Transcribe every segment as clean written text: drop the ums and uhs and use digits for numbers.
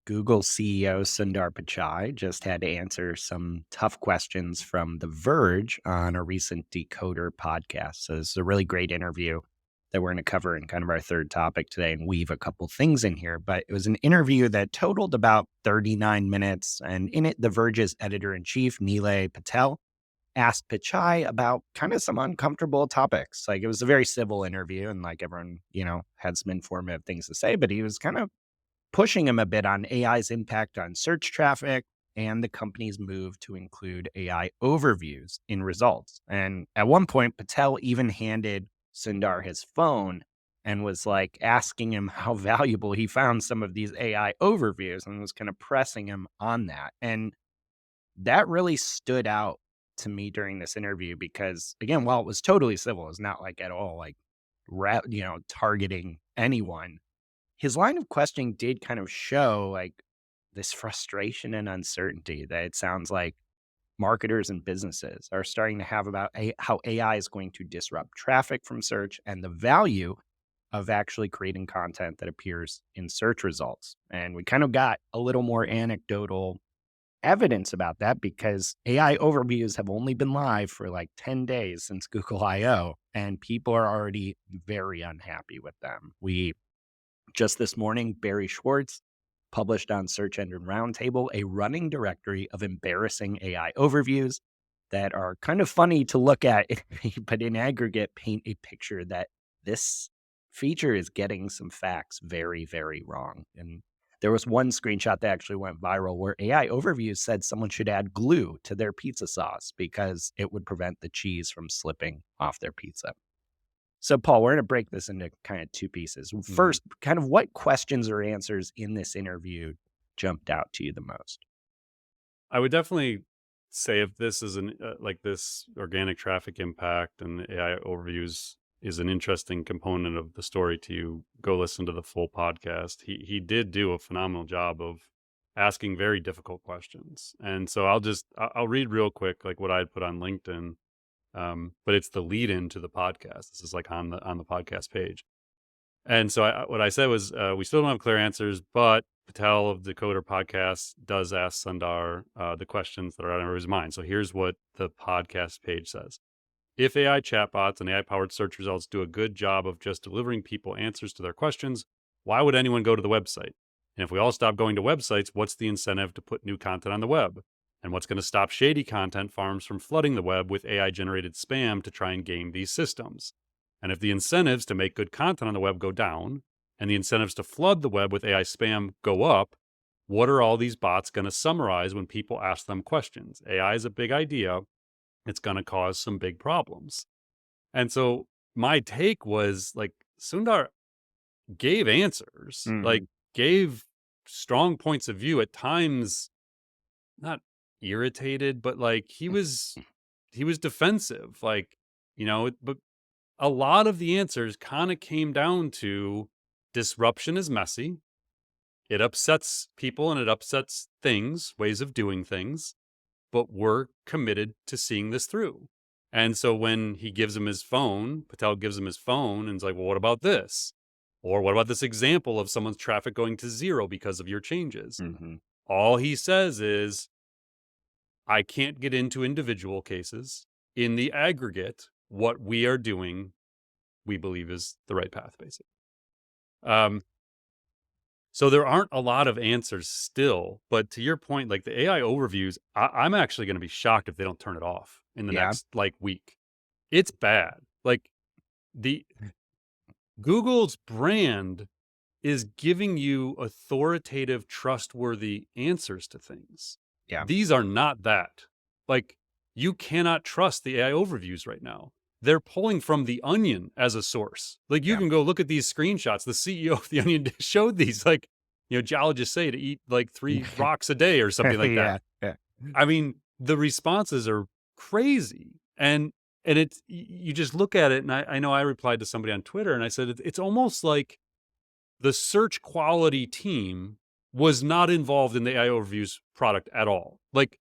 Google CEO Sundar Pichai just had to answer some tough questions from The Verge on a recent Decoder podcast. So this is a really great interview that we're going to cover in kind of our third topic today and weave a couple things in here. But it was an interview that totaled about 39 minutes. And in it, The Verge's editor-in-chief, Nilay Patel, asked Pichai about kind of some uncomfortable topics. Like, it was a very civil interview and like everyone, had some informative things to say, but he was kind of pushing him a bit on AI's impact on search traffic and the company's move to include AI overviews in results. And at one point, Patel even handed Sundar his phone and was like asking him how valuable he found some of these AI overviews and was kind of pressing him on that. And that really stood out to me during this interview because, again, while it was totally civil, it's not like at all like, targeting anyone. His line of questioning did kind of show like this frustration and uncertainty that it sounds like marketers and businesses are starting to have about how AI is going to disrupt traffic from search and the value of actually creating content that appears in search results. And we kind of got a little more anecdotal evidence about that because AI overviews have only been live for like 10 days since Google I/O, and people are already very unhappy with them. Just this morning, Barry Schwartz published on Search Engine Roundtable a running directory of embarrassing AI overviews that are kind of funny to look at, but in aggregate paint a picture that this feature is getting some facts very, very wrong. And there was one screenshot that actually went viral where AI overviews said someone should add glue to their pizza sauce because it would prevent the cheese from slipping off their pizza. So, Paul, we're going to break this into kind of two pieces. First, kind of what questions or answers in this interview jumped out to you the most? I would definitely say if this is like this organic traffic impact and the AI overviews is an interesting component of the story to you, go listen to the full podcast. He did do a phenomenal job of asking very difficult questions. And so I'll read real quick like what I'd put on LinkedIn. But it's the lead in to the podcast. This is like on the podcast page. And so what I said was, we still don't have clear answers, but Patel of Decoder podcast does ask Sundar the questions that are on his mind. So here's what the podcast page says. If AI chatbots and AI-powered search results do a good job of just delivering people answers to their questions, why would anyone go to the website? And if we all stop going to websites, what's the incentive to put new content on the web? And what's going to stop shady content farms from flooding the web with AI-generated spam to try and game these systems? And if the incentives to make good content on the web go down, and the incentives to flood the web with AI spam go up, what are all these bots going to summarize when people ask them questions? AI is a big idea. It's going to cause some big problems. And so my take was like, Sundar gave answers, like gave strong points of view, at times not irritated, but like he was defensive, like, but a lot of the answers kind of came down to disruption is messy. It upsets people and it upsets things, ways of doing things, but we're committed to seeing this through. And so when he gives him his phone, Patel gives him his phone and is like, well, what about this? Or what about this example of someone's traffic going to zero because of your changes? All he says is, I can't get into individual cases. In the aggregate, what we are doing, we believe is the right path, basically. So there aren't a lot of answers still, but to your point, like the AI overviews, I'm actually going to be shocked if they don't turn it off in the next week. It's bad. Like the Google's brand is giving you authoritative, trustworthy answers to things. Yeah. These are not that. Like, you cannot trust the AI overviews right now. They're pulling from The Onion as a source. Like, you can go look at these screenshots. The CEO of The Onion showed these, like, geologists say to eat like 3 rocks a day or something like that. Yeah. I mean, the responses are crazy. And it's, you just look at it, and I know I replied to somebody on Twitter, and I said, it's almost like the search quality team was not involved in the AI overviews product at all. Like,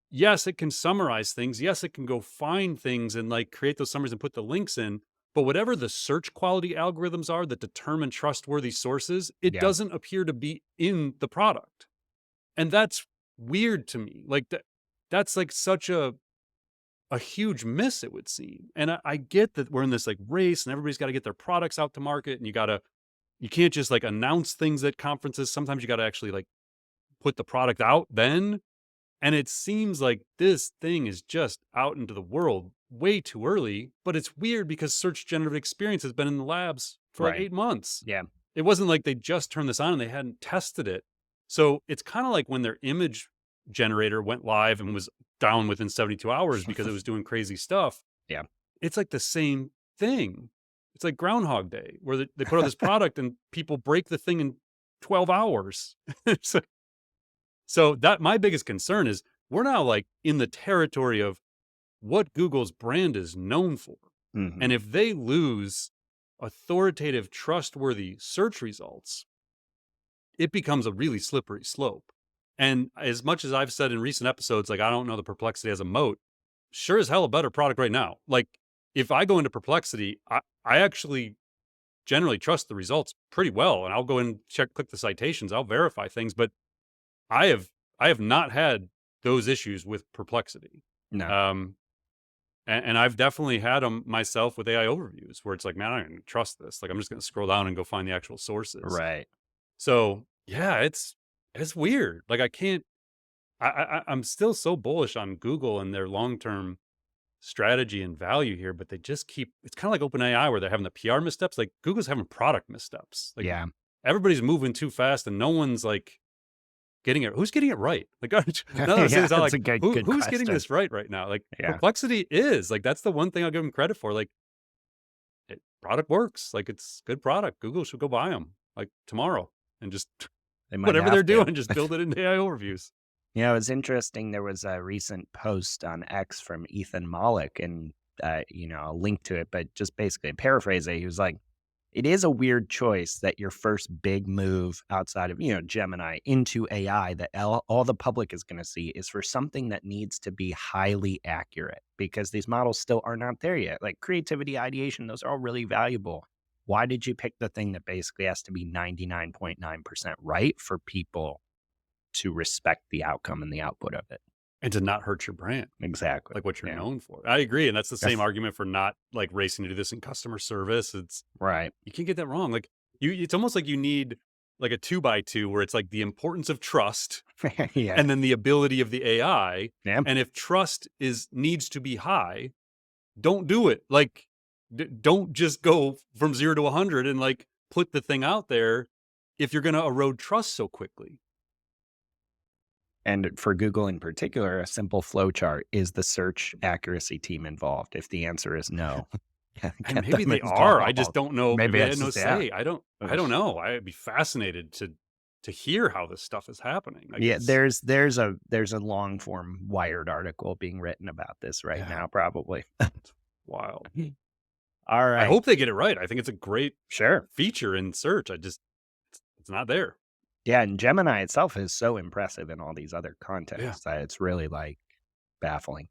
yes, it can summarize things. Yes, it can go find things and like create those summaries and put the links in. But whatever the search quality algorithms are that determine trustworthy sources, it Yeah. doesn't appear to be in the product. And that's weird to me. Like that's like such a huge miss, it would seem. And I get that we're in this like race and everybody's got to get their products out to market and you can't just like announce things at conferences. Sometimes you got to actually like put the product out then. And it seems like this thing is just out into the world way too early, but it's weird because search generative experience has been in the labs for like Right. 8 months. Yeah. It wasn't like they just turned this on and they hadn't tested it. So it's kind of like when their image generator went live and was down within 72 hours because it was doing crazy stuff. Yeah. It's like the same thing. It's like Groundhog Day, where they put out this product and people break the thing in 12 hours. So, so that my biggest concern is we're now like in the territory of what Google's brand is known for. Hmm. And if they lose authoritative, trustworthy search results, it becomes a really slippery slope. And as much as I've said in recent episodes, like, I don't know the Perplexity as a moat, sure as hell a better product right now. Like, if I go into Perplexity, I actually generally trust the results pretty well. And I'll go and click the citations, I'll verify things, but I have I have not had those issues with Perplexity. No. Um, and I've definitely had them myself with AI overviews where it's like, man, I don't even trust this. Like, I'm just going to scroll down and go find the actual sources. Right. So yeah, it's weird. Like I can't. I'm still so bullish on Google and their long term strategy and value here, but they just keep. It's kind of like OpenAI where they're having the PR missteps. Like Google's having product missteps. Like Yeah. everybody's moving too fast, and no one's like getting it. Who's getting it right? Like now that I'm saying Yeah. this out, That's like a good who's getting question. this right now? Like Yeah. Perplexity is like that's the one thing I'll give them credit for. Like product works. Like it's good product. Google should go buy them like tomorrow and just They might whatever they're have to. doing, just build it into AI overviews. Yeah, it was interesting. There was a recent post on X from Ethan Mollick, and I'll link to it, but just basically paraphrase it. He was like, "It is a weird choice that your first big move outside of Gemini into AI that all the public is going to see is for something that needs to be highly accurate because these models still are not there yet. Like creativity, ideation, those are all really valuable. Why did you pick the thing that basically has to be 99.9% right for people to respect the outcome and the output of it?" And to not hurt your brand, Exactly. like what you're Yeah. known for. I agree. And that's the same That's argument for not like racing to do this in customer service. It's right. you can't get that wrong. Like it's almost like you need like a 2x2 where it's like the importance of trust Yeah. and then the ability of the AI. Yeah. And if trust needs to be high, don't do it. Like don't just go from 0 to 100 and like put the thing out there if you're going to erode trust so quickly. And for Google in particular, a simple flow chart: is the search accuracy team involved? If the answer is no, And get maybe them they are. I just involved. don't know. Maybe Maybe I had that's no just, yeah. say. I don't know. I'd be fascinated to hear how this stuff is happening. Like Yeah, it's there's a long form Wired article being written about this right yeah, now, probably. wild. All I right. hope they get it right. I think it's a great Sure. feature in search. It's not there. Yeah, and Gemini itself is so impressive in all these other Yeah. contexts that it's really like baffling.